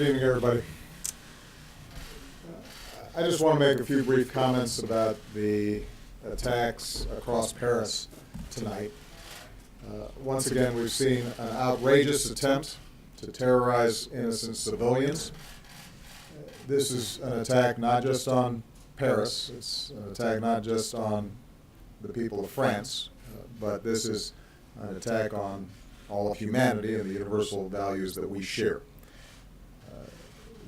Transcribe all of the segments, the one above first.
Good evening, everybody. I just want to make a few brief comments about the attacks across Paris tonight. Once again, we've seen an outrageous attempt to terrorize innocent civilians. This is an attack not just on Paris, it's an attack not just on the people of France, but this is an attack on all of humanity and the universal values that we share.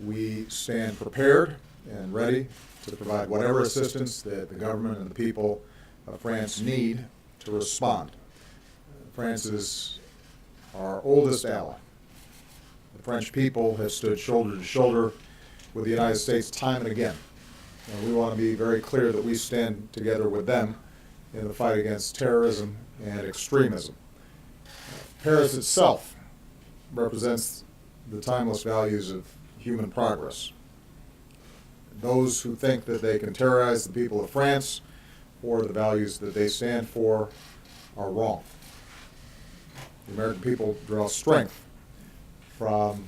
We stand prepared and ready to provide whatever assistance that the government and the people of France need to respond. France is our oldest ally. The French people have stood shoulder to shoulder with the United States time and again. And we want to be very clear that we stand together with them in the fight against terrorism and extremism. Paris itself represents the timeless values of human progress. Those who think that they can terrorize the people of France or the values that they stand for are wrong. The American people draw strength from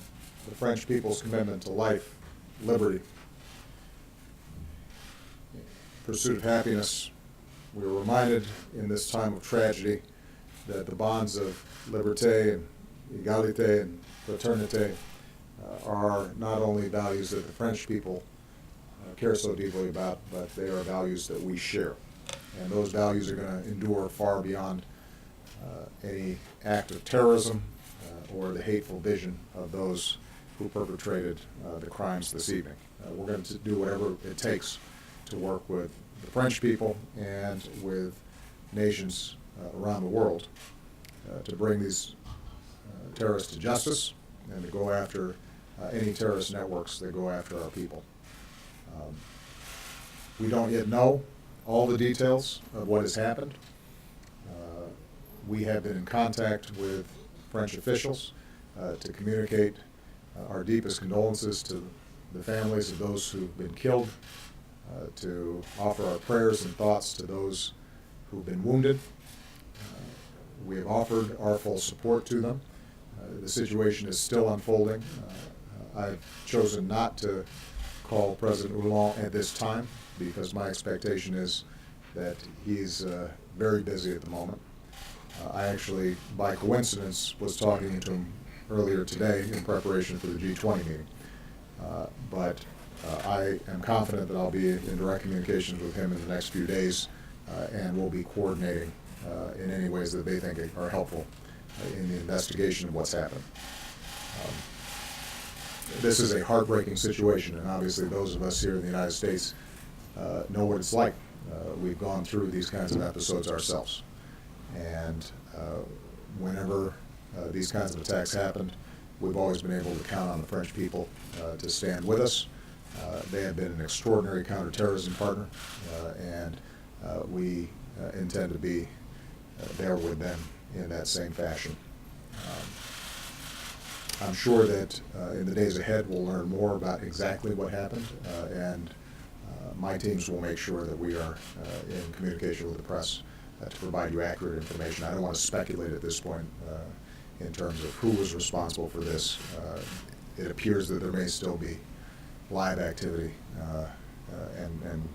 the French people's commitment to life, liberty, pursuit of happiness. We are reminded in this time of tragedy that the bonds of liberté and égalité and fraternité are not only values that the French people care so deeply about, but they are values that we share. And those values are going to endure far beyond any act of terrorism or the hateful vision of those who perpetrated the crimes this evening. We're going to do whatever it takes to work with the French people and with nations around the world to bring these terrorists to justice and to go after any terrorist networks that go after our people. We don't yet know all the details of what has happened. We have been in contact with French officials to communicate our deepest condolences to the families of those who've been killed, to offer our prayers and thoughts to those who've been wounded. We have offered our full support to them. The situation is still unfolding. I've chosen not to call President Hollande at this time because my expectation is that he's very busy at the moment. I actually, by coincidence, was talking to him earlier today in preparation for the G20 meeting. But I am confident that I'll be in direct communications with him in the next few days, and we'll be coordinating in any ways that they think are helpful in the investigation of what's happened. This is a heartbreaking situation, and obviously those of us here in the United States know what it's like. We've gone through these kinds of episodes ourselves. And whenever these kinds of attacks happened, we've always been able to count on the French people to stand with us. They have been an extraordinary counterterrorism partner, and we intend to be there with them in that same fashion. I'm sure that in the days ahead we'll learn more about exactly what happened, and my teams will make sure that we are in communication with the press to provide you accurate information. I don't want to speculate at this point in terms of who was responsible for this. It appears that there may still be live activity and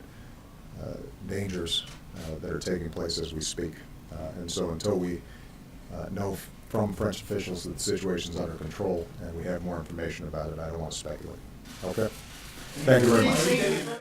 dangers that are taking place as we speak. And so until we know from French officials that the situation's under control and we have more information about it, I don't want to speculate. Okay? Thank you very much.